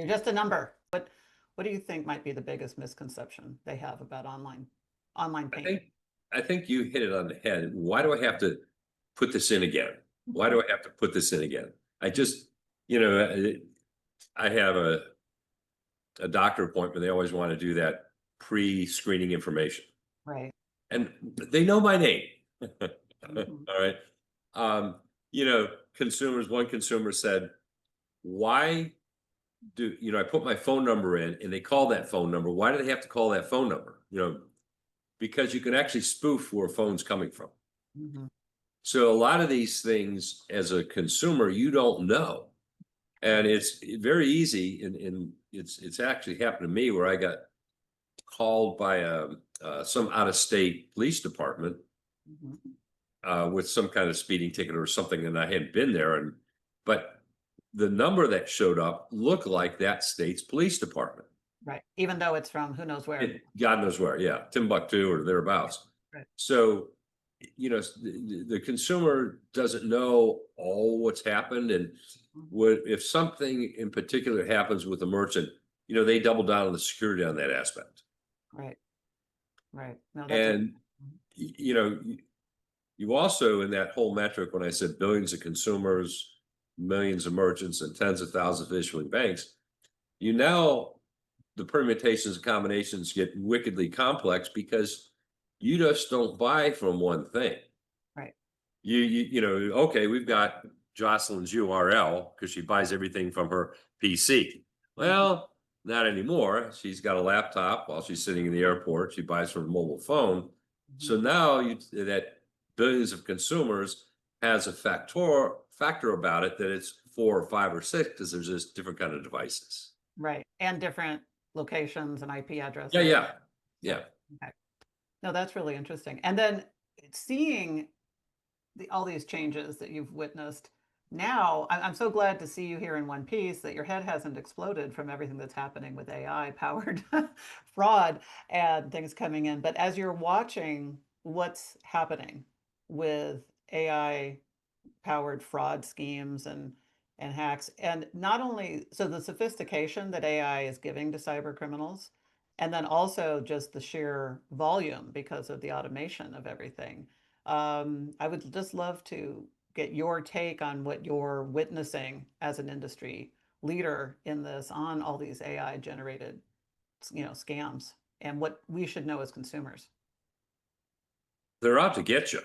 You're just a number. What do you think might be the biggest misconception they have about online I payment? think I think you hit it on the head. Why do I have to put this in again? Why do I have to put this in again? I just, you know, I have a doctor appointment. They always want to do that pre-screening information, Right. and they know my name. All Mhm. right. Um, consumers. One consumer said, "Why I put my phone number in, and they call that phone number? Why do they have to call that phone number? Because you can actually spoof where a phone's coming from. Mhm. So a lot of these things, as a consumer, you don't know, and it's very easy. And it's actually happened to me where I got called by some out of state police department Mhm. with some kind of speeding ticket or something, and I hadn't been there, but the number that showed up looked like that state's police department. Right. Even though it's from who knows where. God knows where, yeah, Timbuktu or thereabouts. Right. So, the consumer doesn't know all what's happened, and Mhm. what if something in particular happens with the merchant, they double down on the security on that aspect. Right. Right. No, that's a And you also, in that whole metric, when I said billions of consumers, millions of merchants, and tens of thousands of issuing banks, now the permutations and combinations get wickedly complex because you just don't buy from one thing. right. Okay, we've got Jocelyn's URL because she buys everything from her PC. Mhm. Well, not anymore. She's got a laptop while she's sitting in the airport. She buys from a mobile phone. So Mhm. now that billions of consumers has a factor about it that it's 4 or 5 or 6 because there's just different kind of devices. Right. And different locations and IP Yeah, addresses. yeah, Yeah. yeah. Okay. No, that's really interesting. And then seeing all these changes that you've witnessed now, I'm so glad to see you here in one piece, that your head hasn't exploded from everything that's happening with AI powered fraud and things coming in. But as you're watching what's happening with AI powered fraud schemes and hacks, and not only so the sophistication that AI is giving to cyber criminals, and then also just the sheer volume because of the automation of everything. I would just love to get your take on what you're witnessing as an industry leader in this on all these AI generated, scams, and what we should know as consumers. They're out to get you.